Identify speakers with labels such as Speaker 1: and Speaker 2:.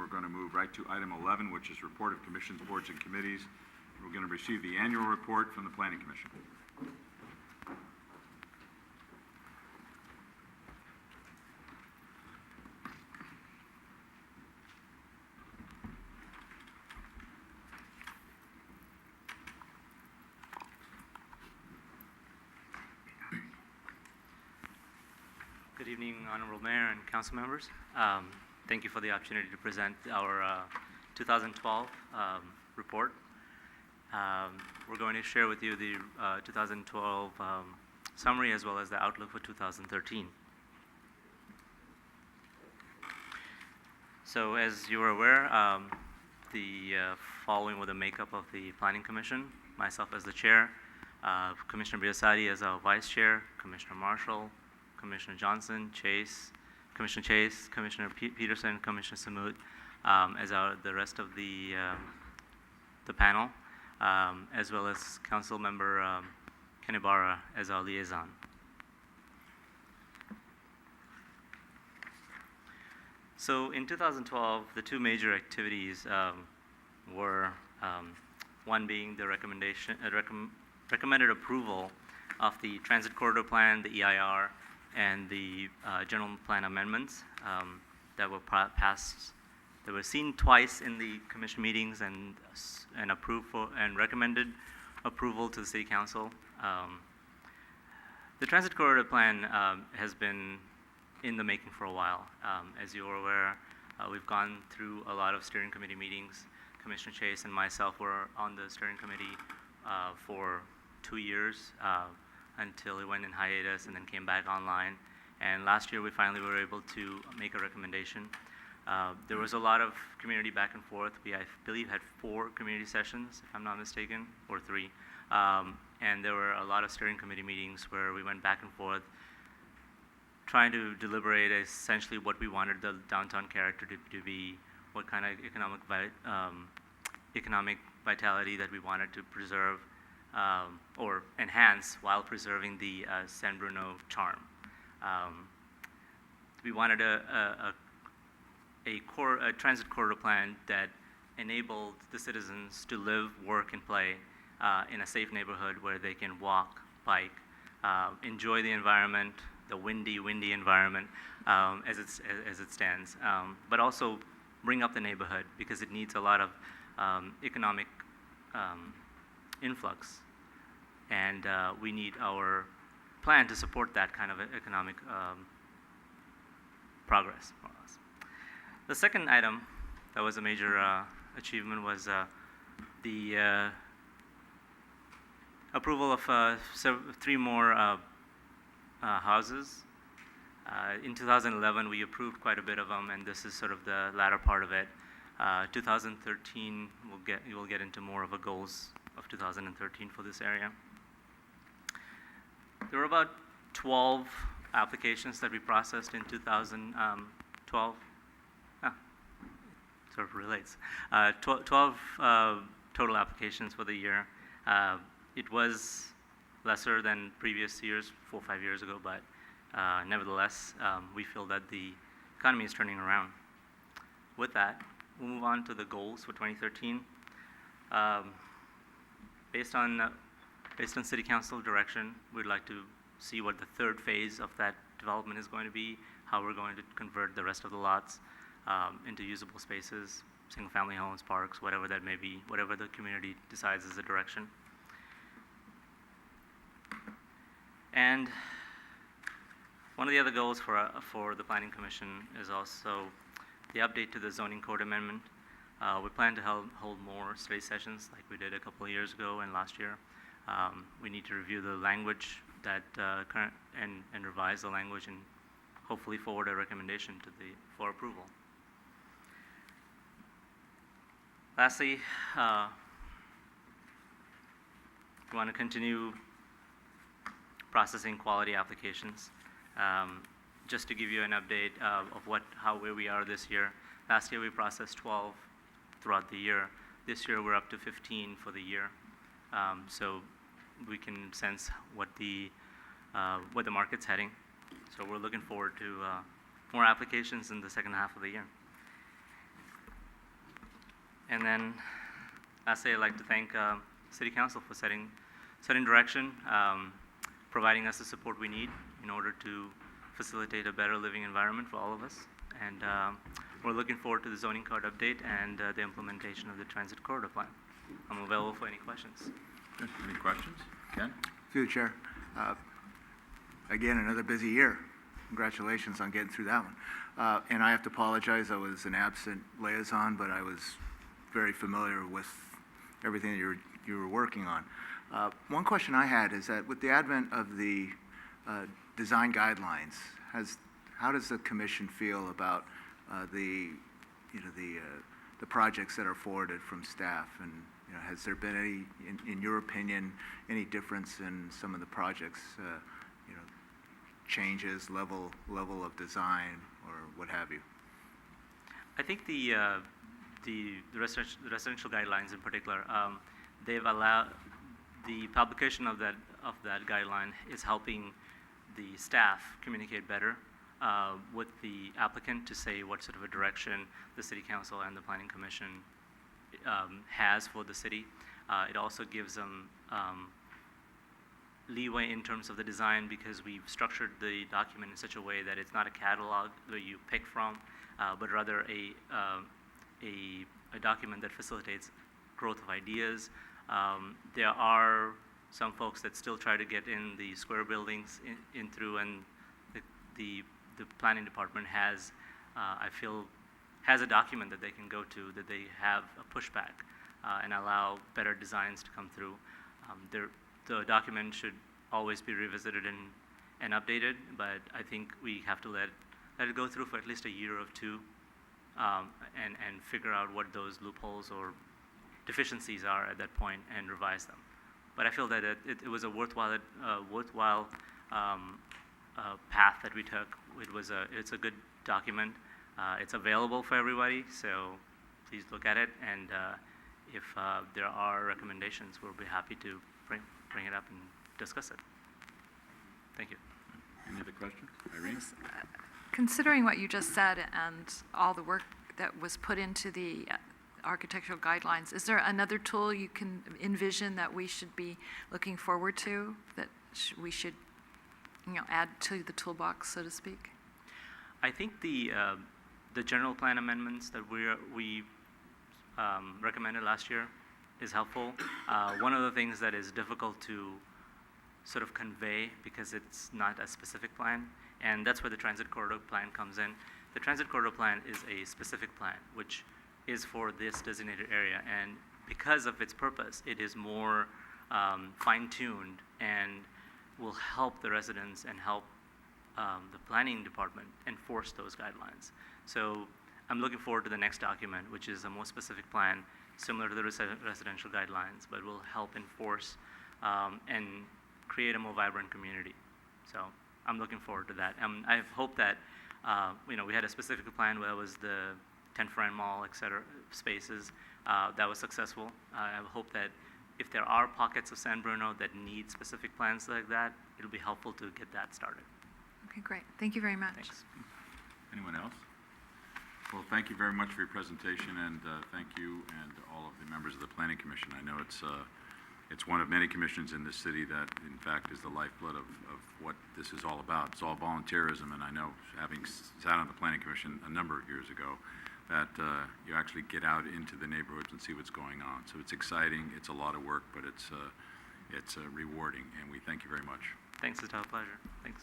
Speaker 1: we're going to move right to item 11, which is report of commissions, boards, and committees. We're going to receive the annual report from the Planning Commission.
Speaker 2: Good evening, Honorable Mayor and Council members. Thank you for the opportunity to present our 2012 report. We're going to share with you the 2012 summary as well as the outlook for 2013. So as you are aware, following with the makeup of the Planning Commission, myself as the chair, Commissioner Biassadi as our vice chair, Commissioner Marshall, Commissioner Johnson, Commissioner Chase, Commissioner Peterson, Commissioner Samut, as the rest of the panel, as well as Council Member Kanibara as our liaison. So in 2012, the two major activities were one being the recommended approval of the Transit Corridor Plan, the EIR, and the general plan amendments that were passed. They were seen twice in the commission meetings and approved for and recommended approval to the City Council. The Transit Corridor Plan has been in the making for a while. As you are aware, we've gone through a lot of steering committee meetings. Commissioner Chase and myself were on the steering committee for 2 years. Until it went in hiatus and then came back online. And last year we finally were able to make a recommendation. There was a lot of community back and forth. We, I believe, had 4 community sessions, if I'm not mistaken, or 3. And there were a lot of steering committee meetings where we went back and forth trying to deliberate essentially what we wanted the downtown character to be, what kind of economic vitality that we wanted to preserve, or enhance while preserving the San Bruno charm. We wanted a transit corridor plan that enabled the citizens to live, work, and play in a safe neighborhood where they can walk, bike, enjoy the environment, the windy environment as it stands, but also bring up the neighborhood because it needs a lot of economic influx, and we need our plan to support that kind of economic progress, more or less. The second item that was a major achievement was the approval of 3 more houses. In 2011, we approved quite a bit of them, and this is sort of the latter part of it. 2013, we'll get into more of the goals of 2013 for this area. There were about 12 applications that we processed in 2012. Sort of relates. 12 total applications for the year. It was lesser than previous years, 4 or 5 years ago, but nevertheless, we feel that the economy is turning around. With that, we'll move on to the goals for 2013. Based on City Council direction, we'd like to see what the third phase of that development is going to be, how we're going to convert the rest of the lots into usable spaces, single-family homes, parks, whatever that may be, whatever the community decides is the direction. And one of the other goals for the Planning Commission is also the update to the zoning code amendment. We plan to hold more study sessions like we did a couple of years ago and last year. We need to review the language that and revise the language and hopefully forward a recommendation for approval. Lastly, we want to continue processing quality applications. Just to give you an update of where we are this year. Last year we processed 12 throughout the year. This year we're up to 15 for the year. So we can sense what the market's heading. So we're looking forward to more applications in the second half of the year. And then lastly, I'd like to thank City Council for setting direction, providing us the support we need in order to facilitate a better living environment for all of us. And we're looking forward to the zoning code update and the implementation of the transit corridor plan. I'm available for any questions.
Speaker 1: Good. Any questions? Ken?
Speaker 3: Through the chair. Again, another busy year. Congratulations on getting through that one. And I have to apologize, I was an absent liaison, but I was very familiar with everything that you were working on. One question I had is that with the advent of the design guidelines, how does the commission feel about the projects that are forwarded from staff? And has there been any, in your opinion, any difference in some of the projects, changes, level of design, or what have you?
Speaker 2: I think the residential guidelines in particular, they've allowed the publication of that guideline is helping the staff communicate better with the applicant to say what sort of a direction the City Council and the Planning Commission has for the city. It also gives them leeway in terms of the design, because we've structured the document in such a way that it's not a catalog where you pick from, but rather a document that facilitates growth of ideas. There are some folks that still try to get in the square buildings in through, and the planning department has, I feel, has a document that they can go to, that they have a pushback and allow better designs to come through. The document should always be revisited and updated, but I think we have to let it go through for at least a year or two and figure out what those loopholes or deficiencies are at that point and revise them. But I feel that it was a worthwhile path that we took. It's a good document. It's available for everybody, so please look at it. And if there are recommendations, we'll be happy to bring it up and discuss it. Thank you.
Speaker 1: Any other questions? Irene?
Speaker 4: Considering what you just said and all the work that was put into the architectural guidelines, is there another tool you can envision that we should be looking forward to, that we should add to the toolbox, so to speak?
Speaker 2: I think the general plan amendments that we recommended last year is helpful. One of the things that is difficult to sort of convey, because it's not a specific plan, and that's where the transit corridor plan comes in. The transit corridor plan is a specific plan, which is for this designated area, and because of its purpose, it is more fine-tuned and will help the residents and help the planning department enforce those guidelines. So I'm looking forward to the next document, which is a more specific plan, similar to the residential guidelines, but will help enforce and create a more vibrant community. So I'm looking forward to that. I hope that, we had a specific plan where it was the 10 Friend Mall, et cetera, spaces. That was successful. I hope that if there are pockets of San Bruno that need specific plans like that, it'll be helpful to get that started.
Speaker 4: Okay, great. Thank you very much.
Speaker 2: Thanks.
Speaker 1: Anyone else? Well, thank you very much for your presentation, and thank you and all of the members of the Planning Commission. I know it's one of many commissions in this city that, in fact, is the lifeblood of what this is all about. It's all volunteerism, and I know, having sat on the Planning Commission a number of years ago, that you actually get out into the neighborhoods and see what's going on. So it's exciting, it's a lot of work, but it's rewarding, and we thank you very much.
Speaker 2: Thanks, it's our pleasure. Thanks.